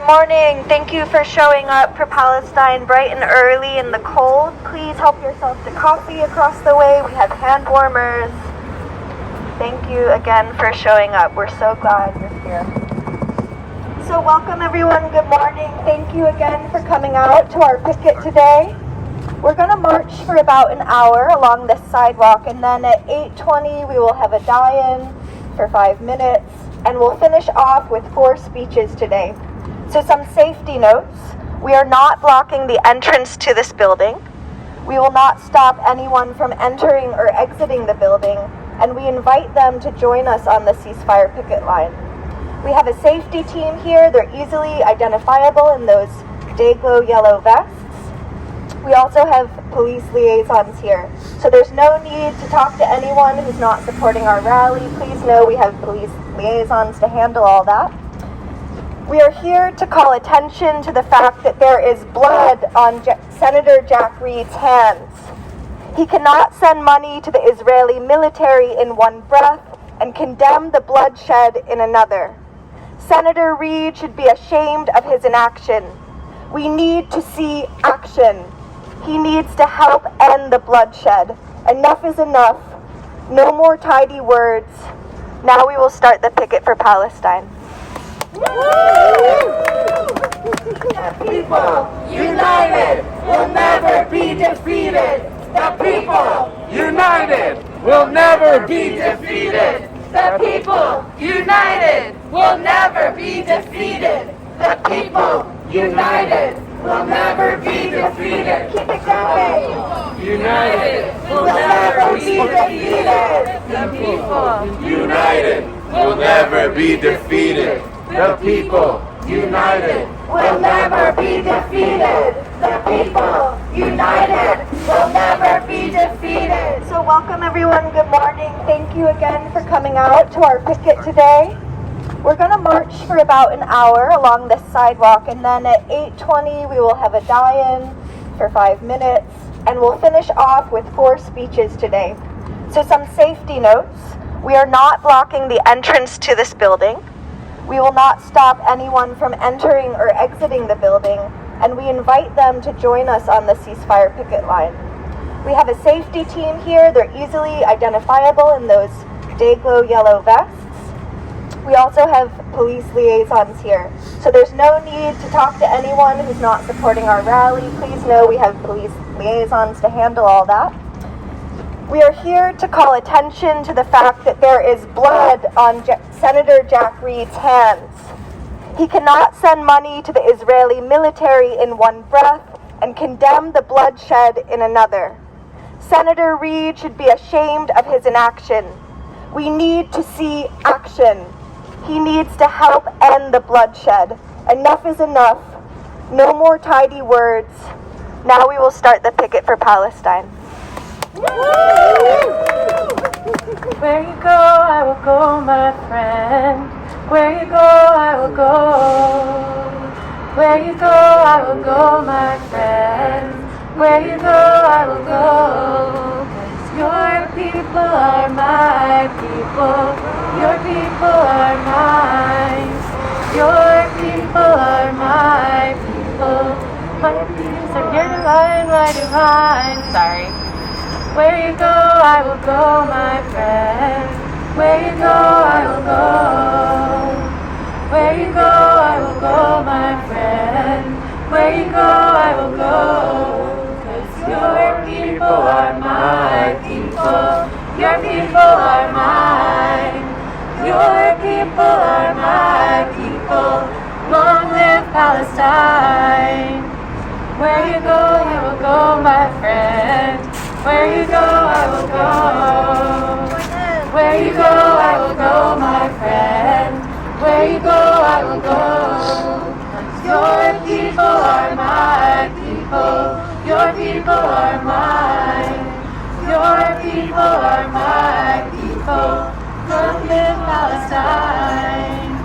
morning. Thank you for showing up for Palestine bright and early in the cold. Please help yourself to coffee across the way. We have hand warmers. Thank you again for showing up. We're so glad you're here. So welcome everyone. Good morning. Thank you again for coming out to our picket today. We're going to march for about an hour along this sidewalk, and then at 8:20 we will have a die-in for 5 minutes, and we'll finish off with 4 speeches today. So some safety notes. We are not blocking the entrance to this building. We will not stop anyone from entering or exiting the building, and we invite them to join us on the ceasefire picket line. We have a safety team here. They're easily identifiable in those day-glow yellow vests. We also have police liaisons here. So there's no need to talk to anyone who's not supporting our rally. Please know we have police liaisons to handle all that. We are here to call attention to the fact that there is blood on Senator Jack Reed's hands. He cannot send money to the Israeli military in one breath and condemn the bloodshed in another. Senator Reed should be ashamed of his inaction. We need to see action. He needs to help end the bloodshed. Enough is enough. No more tidy words. Now we will start the picket for Palestine. The people united will never be defeated. The people united will never be defeated. The people united will never be defeated. The people united will never be defeated. Keep it going. United will never be defeated. The people united will never be defeated. The people united will never be defeated. The people united will never be defeated. So welcome everyone. Good morning. Thank you again for coming out to our picket today. We're going to march for about an hour along this sidewalk, and then at 8:20 we will have a die-in for 5 minutes, and we'll finish off with 4 speeches today. So some safety notes. We are not blocking the entrance to this building. We will not stop anyone from entering or exiting the building, and we invite them to join us on the ceasefire picket line. We have a safety team here. They're easily identifiable in those day-glow yellow vests. We also have police liaisons here. So there's no need to talk to anyone who's not supporting our rally. Please know we have police liaisons to handle all that. We are here to call attention to the fact that there is blood on Senator Jack Reed's hands. He cannot send money to the Israeli military in one breath and condemn the bloodshed in another. Senator Reed should be ashamed of his inaction. We need to see action. He needs to help end the bloodshed. Enough is enough. No more tidy words. Now we will start the picket for Palestine. Where you go, I will go, my friend. Where you go, I will go. Where you go, I will go, my friend. Where you go, I will go. 'Cause your people are my people. Your people are mine. Your people are my people. My people are your divine, my divine. Sorry. Where you go, I will go, my friend. Where you go, I will go. Where you go, I will go, my friend. Where you go, I will go. 'Cause your people are my people. Your people are mine. Your people are my people. Long live Palestine. Where you go, I will go, my friend. Where you go, I will go. Where you go, I will go, my friend. Where you go, I will go. 'Cause your people are my people. Your people are mine. Your people are my people. Long live Palestine.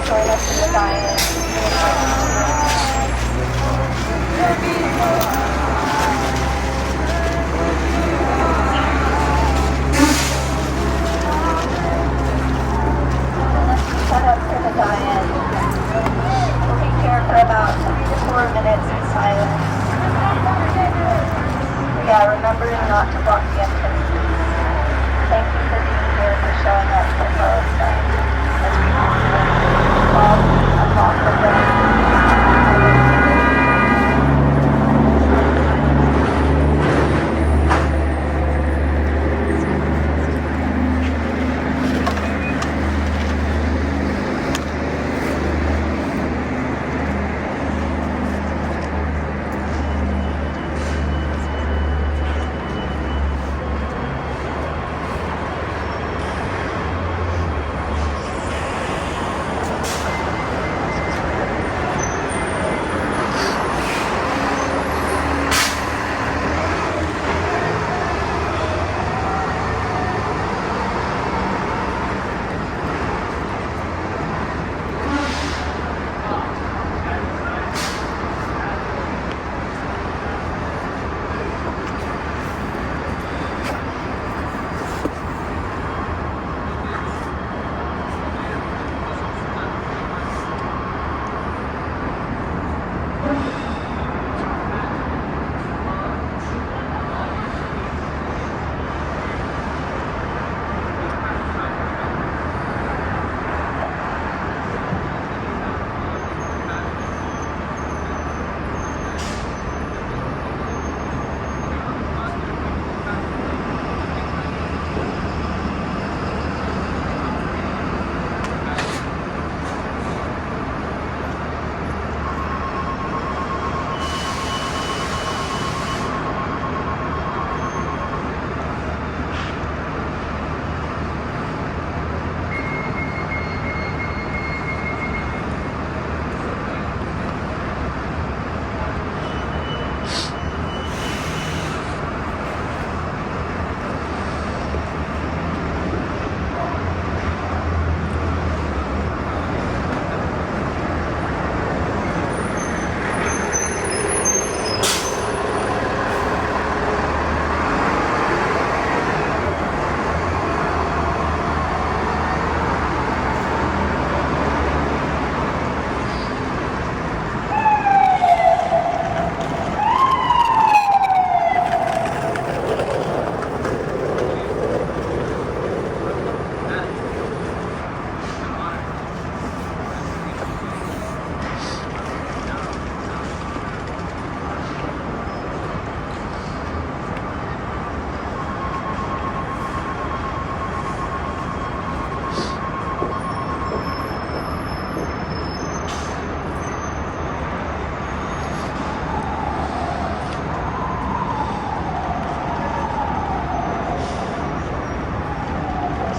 Join us in the diet. remembering not to block the entrance. Thank you for being here, for showing up for Palestine as we all unlock the way.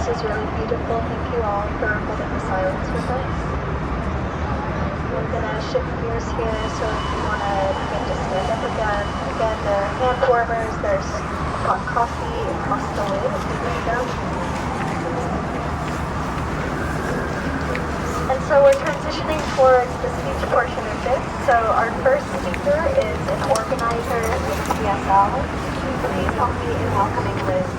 This is really beautiful. Thank you all for holding the silence with us. I'm gonna shift gears here, so if you wanna begin to stand up again, there are hand warmers, there's hot coffee across the way as we bring down. And so we're transitioning towards the speech portion of this. So our first speaker is an organizer with CSL. Please help me in welcoming Liz.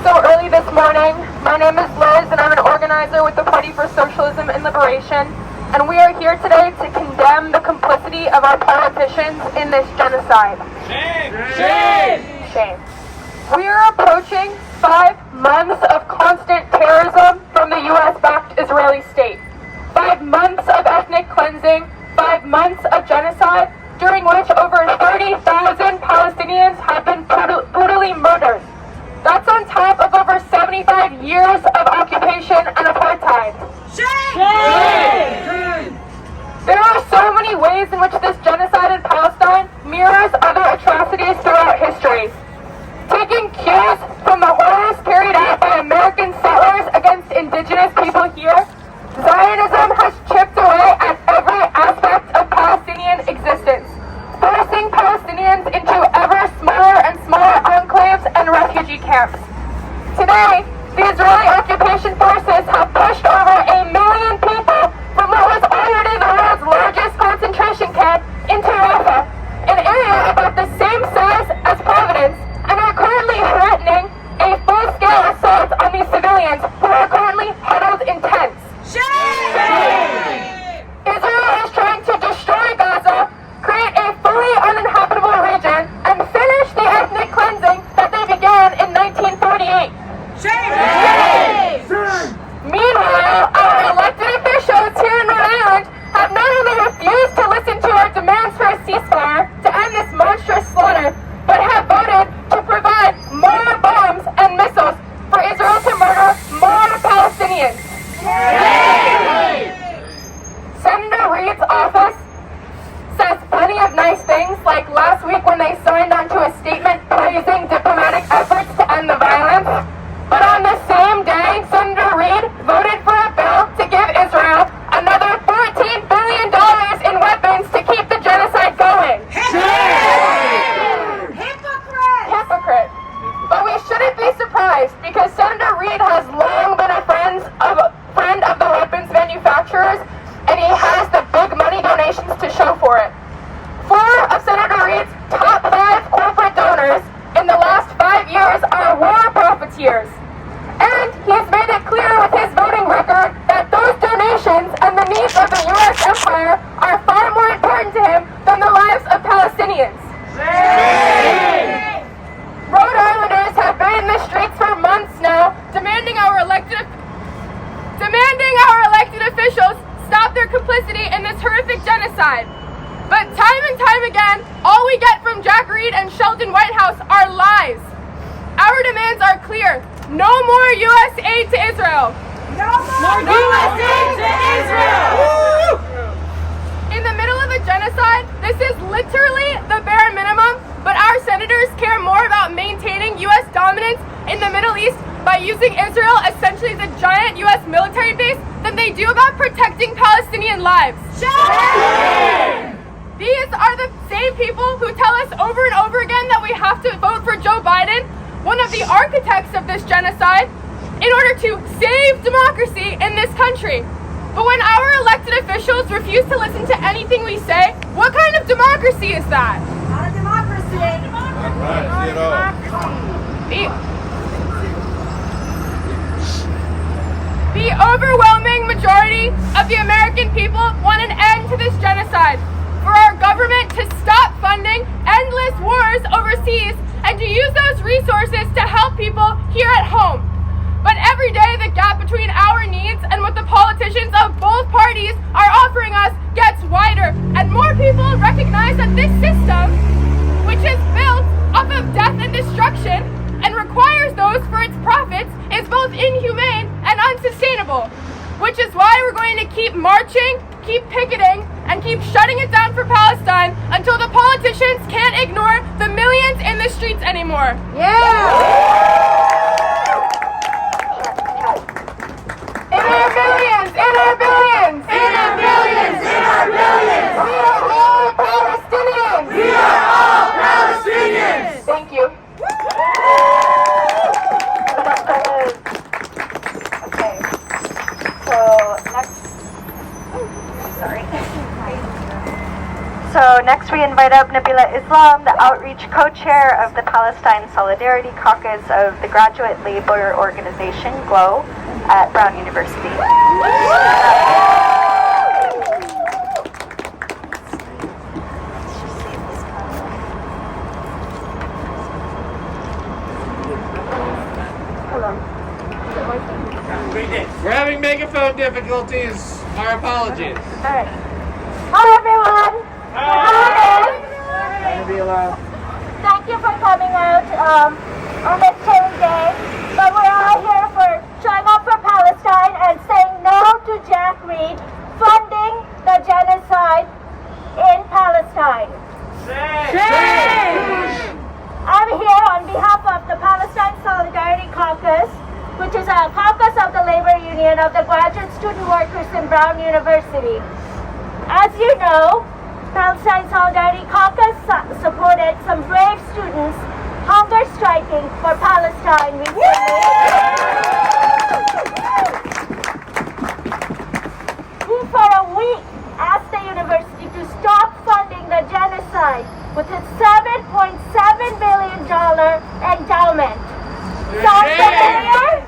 So early this morning. My name is Liz and I'm an organizer with the Party for Socialism and Liberation, and we are here today to condemn the complicity of our politicians in this genocide. Shame! Shame! Shame. We are approaching 5 months of constant terrorism from the US-backed Israeli state. 5 months of ethnic cleansing, 5 months of genocide, during which over 30,000 Palestinians have been brutally murdered. That's on top of over 75 years of occupation and apartheid. Shame! Shame! There are so many ways in which this genocide in Palestine mirrors other atrocities throughout history. Taking cues from the horrors carried out by American settlers against indigenous people here, Zionism has chipped away at every aspect of Palestinian existence, forcing Palestinians into ever smaller and smaller enclaves and refugee camps. Today, the Israeli occupation forces have pushed over 1 million people from what was already the world's largest concentration camp into Rafah, an area about the same size as Providence, and are currently like last week when they signed onto a statement praising diplomatic efforts to end the violence. But on the same day, Senator Reid voted for a bill to give Israel another $14 billion in weapons to keep the genocide going. Hypocrite. But we shouldn't be surprised because Senator Reid has long been a friend of the weapons manufacturers, and he has the big money donations to show for it. 4 of Senator Reid's top 5 corporate donors in the last 5 years are war profiteers. And he's made it clear with his voting record that those donations and the needs of the U.S. empire are far more important to him than the lives of Palestinians. Rhode Islanders have been in the streets for months now, demanding our elected officials stop their complicity in this horrific genocide. But time and time again, all we get from Jack Reed and Sheldon Whitehouse are lies. Our demands are clear. No more U.S. aid to Israel. No more U.S. aid to Israel! In the middle of a genocide, this is literally the bare minimum, but our senators care more about maintaining U.S. dominance in the Middle East by using Israel essentially as a giant U.S. military base than they do about protecting Palestinian lives. Shame! These are the same people who tell us over and over again that we have to vote for Joe Biden, one of the architects of this genocide, in order to save democracy in this country. But when our elected officials refuse to listen to anything we say, what kind of democracy is that? Not a democracy. The overwhelming majority of the American people want an end to this genocide, for our government to stop funding endless wars overseas and to use those resources to help people here at home. But every day the gap between our needs and what the politicians of both parties are offering us gets wider, and more people recognize that this system, which is built off of death and destruction and requires those for its profits, is both inhumane and unsustainable. Which is why we're going to keep marching, keep picketing, and keep shutting it down for Palestine until the politicians can't ignore the millions in the streets anymore. In our billions! In our billions! In our billions! In our billions! We are all Palestinians! We are all Palestinians! Thank you. Okay. So next we invite up Nabila Islam, the outreach co-chair of the Palestine Solidarity Caucus of the Graduate Labor Organization, GLOW, at Brown University. We're having megaphone difficulties. Our apologies. Alright. Hi everyone! Thank you for coming out on this chilly day. But we're all here for showing up for Palestine and saying no to Jack Reed funding the genocide in Palestine. I'm here on behalf of the Palestine Solidarity Caucus, which is a caucus of the labor union of the graduate student workers in Brown University. As you know, Palestine Solidarity Caucus supported some brave students hunger striking for Palestine recently. Who for a week asked the university to stop funding the genocide with its $7.7 billion endowment. Sound familiar?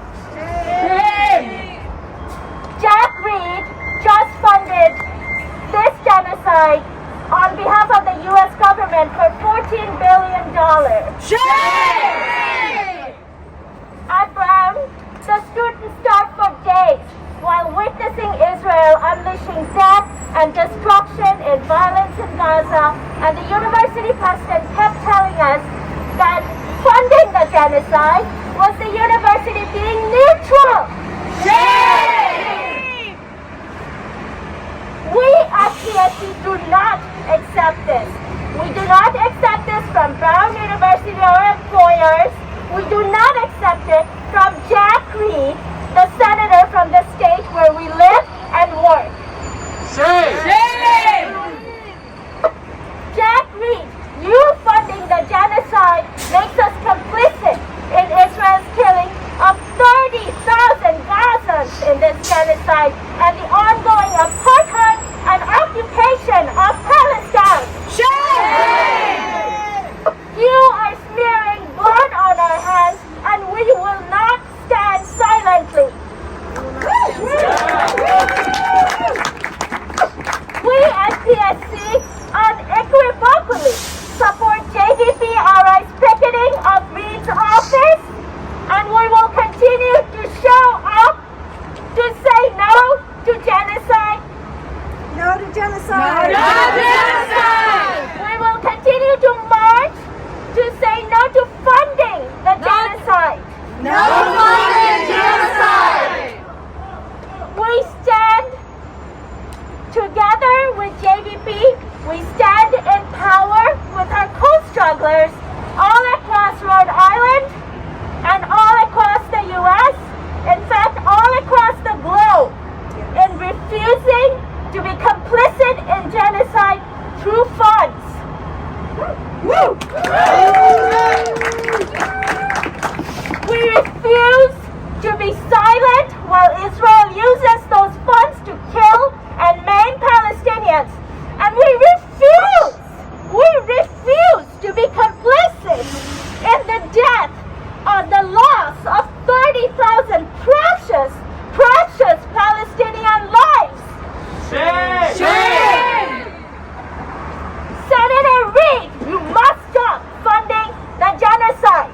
Jack Reed just funded this genocide on behalf of the U.S. government for $14 billion. At Brown, the students starved for days while witnessing Israel unleashing death and destruction and violence in Gaza, and the university president kept telling us that funding the genocide was the university being neutral. We at PSC do not accept this. We do not We refuse to be silent while Israel uses those funds to kill and maim Palestinians. And we refuse to be complicit in the death or the loss of 30,000 precious Palestinian lives. Shame! Senator Reid, you must stop funding the genocide.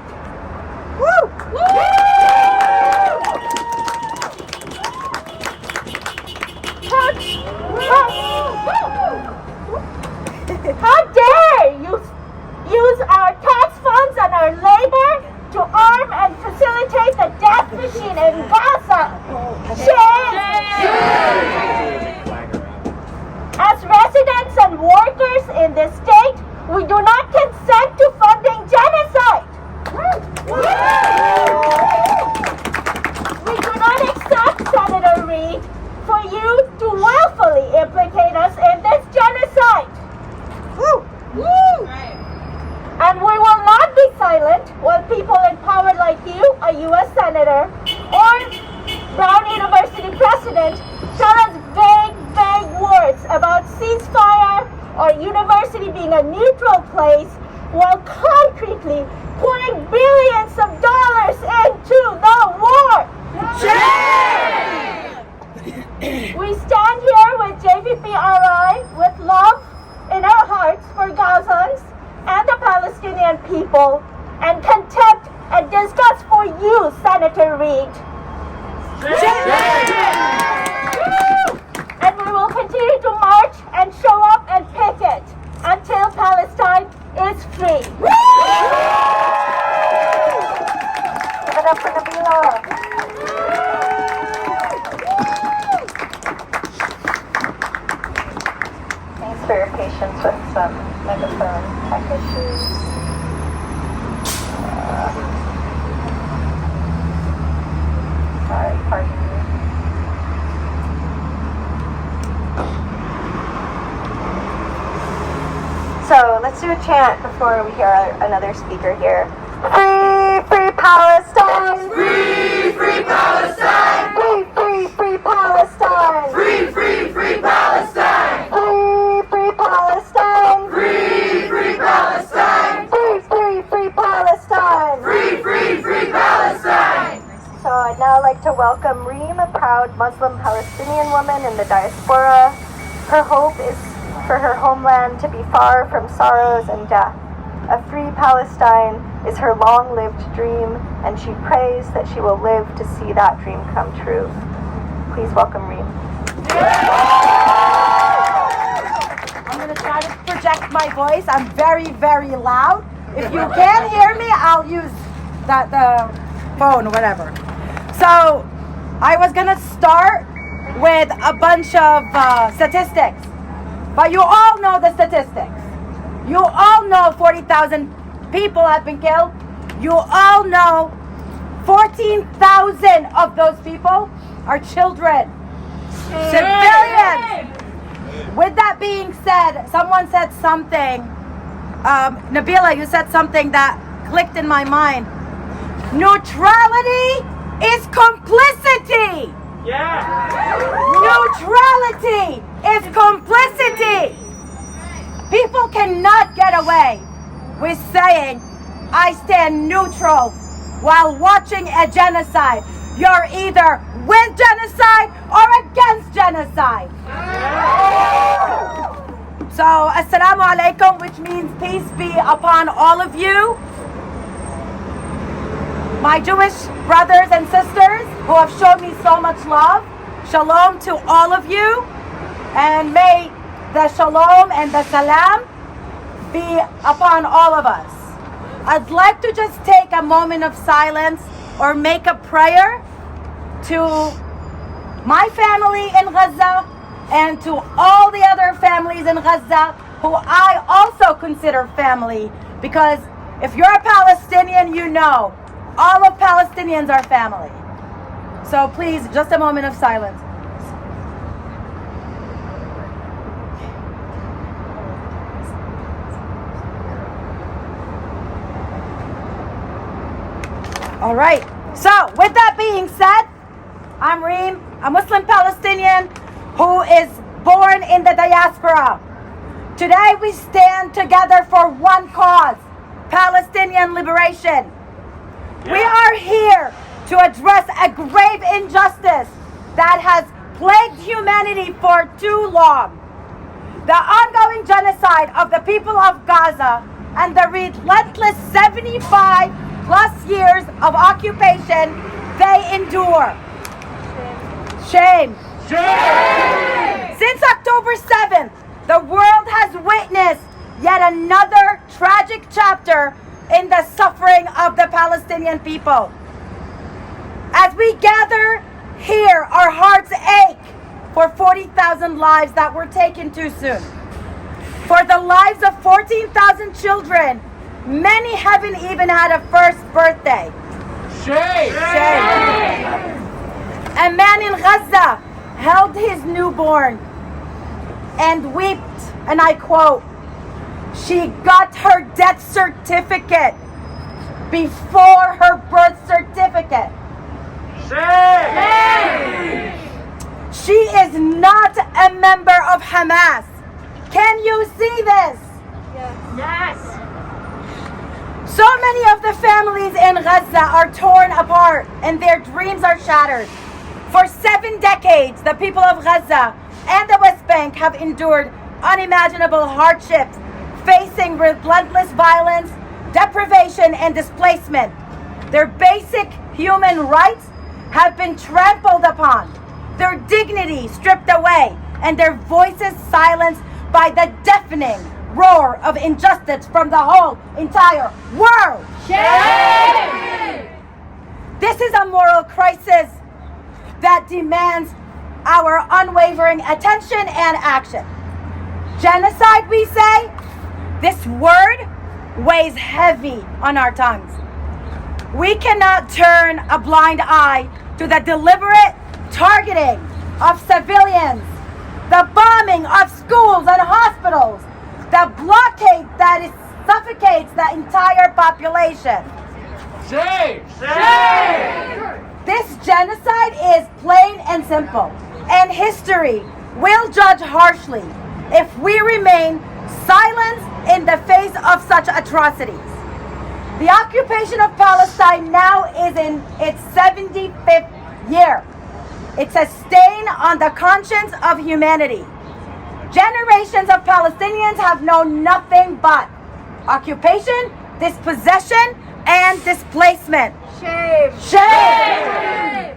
Woo! How dare you use our tax funds and our labor to arm and facilitate the death machine in Gaza? Shame! As residents and workers in this state, we do not consent to funding genocide. We do not accept, Senator Reid, for you to willfully implicate us in this genocide. And we will not be silent while people in power like you, a U.S. Senator, or Brown University President, tell us vague words about ceasefire or university being a neutral place while concretely pouring billions of dollars into the war. We stand here with JVP RI with love in our hearts for Gazans and the Palestinian people, and contempt and disgust for you, Senator Reid. And we will continue to march and show up and picket until Palestine is free. Give it up for Nabila. Thanks for your patience with some megaphone tech issues. Sorry, pardon me. So let's do a chant before we hear another speaker here. Free, free Palestine! Free, free Palestine! Free, free, free Palestine! Free, free, free Palestine! Free, free Palestine! Free, free Palestine! Free, free, free Palestine! Free, free, free Palestine! So I'd now like to welcome Reem, a proud Muslim Palestinian woman in the diaspora. Her hope is for her homeland to be far from sorrows and death. A free Palestine is her long-lived dream, and she prays that she will live to see that dream come true. Please welcome Reem. I'm going to try to project my voice. I'm very, very loud. If you can't hear me, I'll use the phone or whatever. So I was going to start with a bunch of statistics. But you all know the statistics. You all know 40,000 people have been killed. You all know 14,000 of those people are children. Civilians. With that being said, someone said something. Nabila, you said something that clicked in my mind. Neutrality is complicity. Neutrality is complicity. People cannot get away with saying, I stand neutral while watching a genocide. You're either with genocide or against genocide. So, assalamu alaikum, which means peace be upon all of you. My Jewish brothers and sisters who have shown me so much love, shalom to all of you, and may the shalom and the salam be upon all of us. I'd like to just take a moment of silence or make a prayer to my family in Gaza and to all the other families in Gaza who I also consider family, because if you're a Palestinian, you know all of Palestinians are family. So please, just a moment of silence. All right. So, with that being said, I'm Reem, a Muslim Palestinian who is born in the diaspora. Today we stand together for one cause, Palestinian liberation. We are here to address a grave injustice that has plagued humanity for too long. The ongoing genocide of the people of Gaza and the relentless 75 plus years of occupation they endure. Shame. Shame. Since October 7th, the world has witnessed yet another tragic chapter in the suffering of the Palestinian people. As we gather here, our hearts ache for 40,000 lives that were taken too soon. For the lives of 14,000 children, many haven't even had a first birthday. Shame! Shame. A man in Gaza held his newborn and wept, and I quote, "She got her death certificate before her birth certificate." Shame! She is not a member of Hamas. Can you see this? Yes. So many of the families in Gaza are torn apart and their dreams are shattered. For 7 decades, the people of Gaza and the West Bank have endured unimaginable hardships, facing relentless violence, deprivation, and displacement. Their basic human rights have been trampled upon, their dignity stripped away, and their voices silenced by the deafening roar of injustice from the whole entire world. Shame! This is a moral crisis that demands our unwavering attention and action. Genocide, we say, this word weighs heavy on our tongues. We cannot turn a blind eye to the deliberate targeting of civilians, the bombing of schools and hospitals, the blockade that suffocates the entire population. Shame! Shame! This genocide is plain and simple, and history will judge harshly if we remain silent in the face of such atrocities. The occupation of Palestine now is in its 75th year. It's a stain on the conscience of humanity. Generations of Palestinians have known nothing but occupation, dispossession, and displacement. Shame! Shame!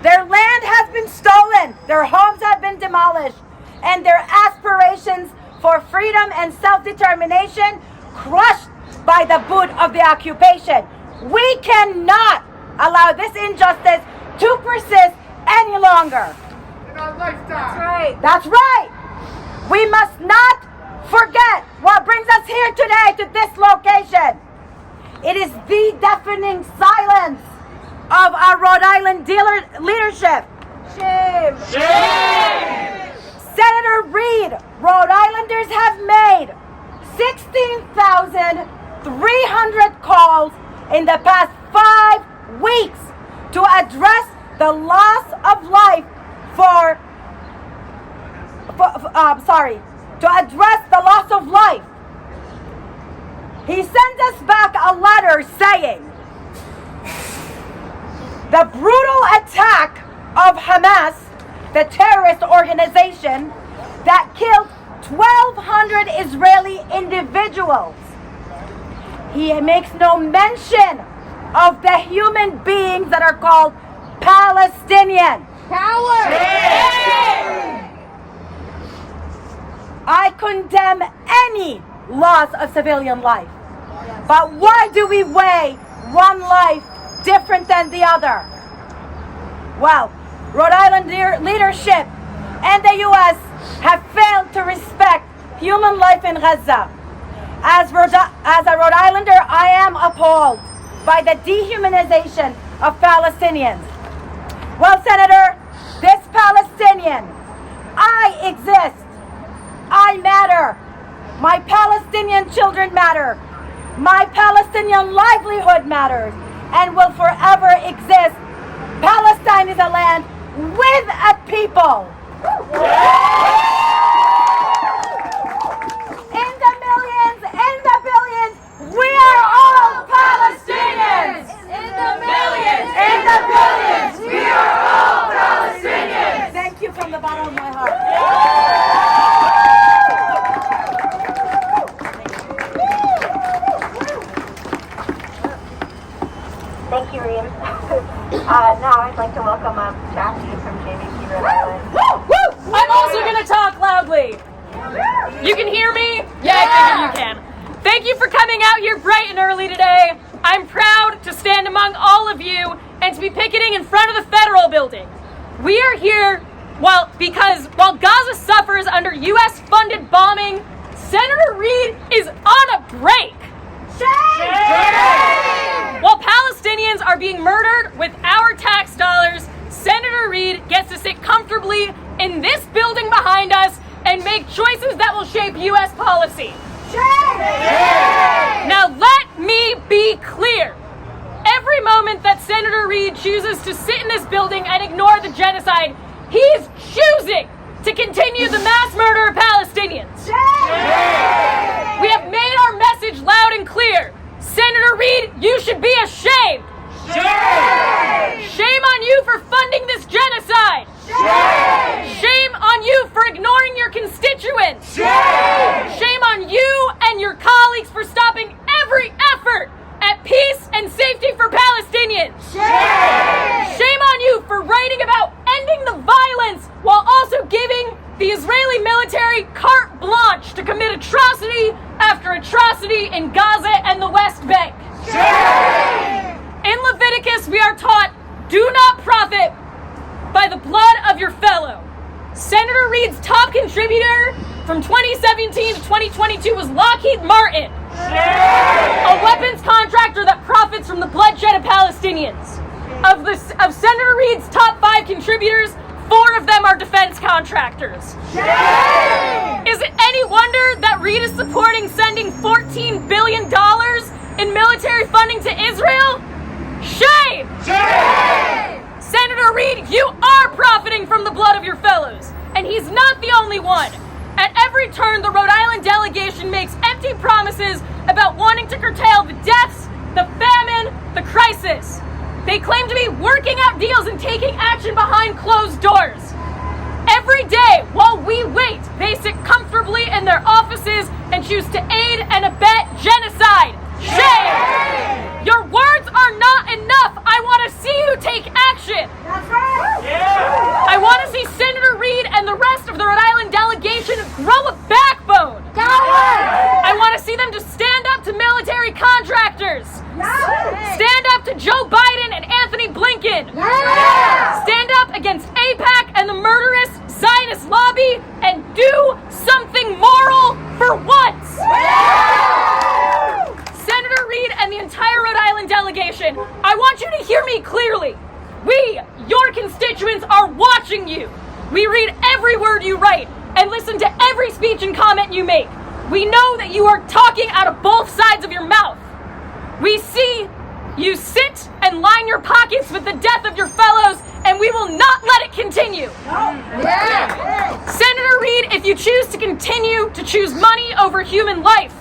Their land has been stolen, their homes have been demolished, and their aspirations for freedom and self-determination crushed by the boot of the occupation. We cannot allow this injustice to persist any longer. In our lifetime. That's right. That's right. We must not forget what brings us here today to this location. It is the deafening silence of our Rhode Island leadership. Shame! Shame! Senator Reid, Rhode Islanders have made 16,300 calls in the past 5 weeks to address the loss of life to address the loss of life. He sent us back a letter saying, the brutal attack of Hamas, the terrorist organization that killed 1,200 Israeli individuals. He makes no mention of the human beings that are called Palestinian. Coward! I condemn any loss of civilian life. But why do we weigh one life different than the other? Well, Rhode Island leadership and the U.S. have failed to respect human life in Gaza. As a Rhode Islander, I am appalled by the dehumanization of Palestinians. Well, Senator, this Palestinian, I exist. I matter. My Palestinian children matter. My Palestinian livelihood matters. and will forever exist. Palestine is a land with a people. In the millions, in the billions, we are all Palestinians. In the millions, In the billions, we are all Palestinians. thank you from the bottom of my heart. Thank you, Reem. Now I'd like to welcome up Jackie from JVP RI. I'm also going to talk loudly. You can hear me? Yeah, I figure you can. Thank you for coming out here bright and early today. I'm proud to stand among all of you and to be picketing in front of the federal building. We are here because while Gaza suffers under U.S.-funded bombing, Senator Reid is on a break. While Palestinians are being murdered with our tax dollars, Senator Reid gets to sit comfortably in this building behind us and make choices that will shape U.S. policy. Now let me be clear. Every moment that Senator Reid chooses to sit in this building and ignore the genocide, he's choosing to continue the mass murder of Palestinians. We have made our message loud and clear. Senator Reid, you should be ashamed. Shame on you for funding this genocide. Shame on you for ignoring your constituents. Shame on you and your colleagues for stopping every effort at peace and safety for Palestinians. Shame on you for writing about ending the violence while also giving the Israeli military carte blanche to commit atrocity after atrocity in Gaza and the West Bank. In Leviticus, we are taught, do not profit by the blood of your fellow. Senator Reid's top contributor from 2017 to 2022 was Lockheed Martin, a weapons contractor that profits from the bloodshed of Palestinians. Of Senator Reid's top 5 contributors, 4 of them are defense contractors. Is it any wonder that Reid is supporting sending $14 billion in military funding to Israel? Shame! Senator Reid, you are profiting from the blood of your fellows, and he's not the only one. At every turn, the Rhode Island delegation makes empty promises about wanting to curtail the deaths, the famine, the crisis. They claim to be working out deals and taking action behind closed doors. Every day, while we wait, they sit comfortably in their offices and choose to aid and abet genocide. Shame! Your words are not enough. I want to see you take action. That's right. I want to see Senator Reid and the rest of the Rhode Island delegation grow a backbone. I want to see them to stand up to military contractors. Stand up to Joe Biden and Anthony Blinken. Stand up against AIPAC and the murderous Zionist lobby and do something moral for once. Senator Reid and the entire Rhode Island delegation, I want you to hear me clearly. We, your constituents, are watching you. We read every word you write and listen to every speech and comment you make. We know that you are talking out of both sides of your mouth. We see you sit and line your pockets with the death of your fellows, and we will not let it continue. Senator Reid, if you choose to continue to choose money over human life,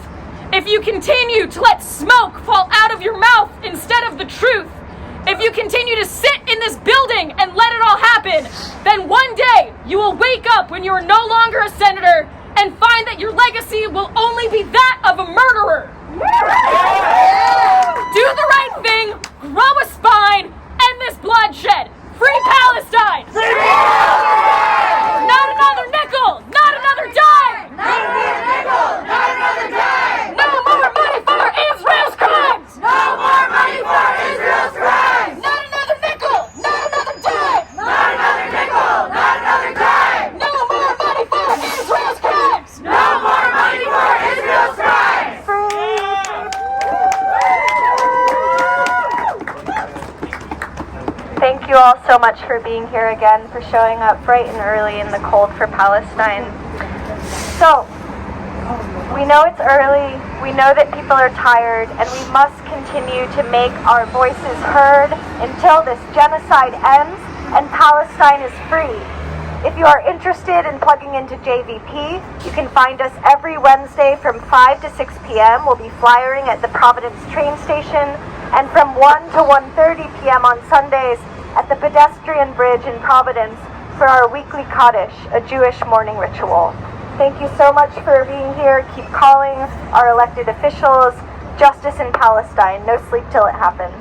if you continue to let smoke fall out of your mouth instead of the truth, if you continue to sit in this building and let it all happen, then one day you will wake up when you are no longer a senator and find that your legacy will only be that of a murderer. Do the right thing, grow a spine, end this bloodshed. Free Palestine! Free Palestine! Not another nickel! Not another dime! Not another nickel! Not another dime! No more money for Israel's crimes! No more money for Israel's crimes! Not another nickel! Not another dime! Not another nickel! Not another dime! No more money for Israel's crimes! No more money for Israel's crimes! Thank you all so much for being here again, for showing up bright and early in the cold for Palestine. So, we We know it's early, we know that people are tired, and we must continue to make our voices heard until this genocide ends and Palestine is free. If you are interested in plugging into JVP, you can find us every Wednesday from 5 to 6 p.m. We'll be flyering at the Providence train station, and from 1 to 1:30 p.m. on Sundays at the pedestrian bridge in Providence for our weekly Kaddish, a Jewish morning ritual. Thank you so much for being here. Keep calling our elected officials. Justice in Palestine. No sleep till it happens.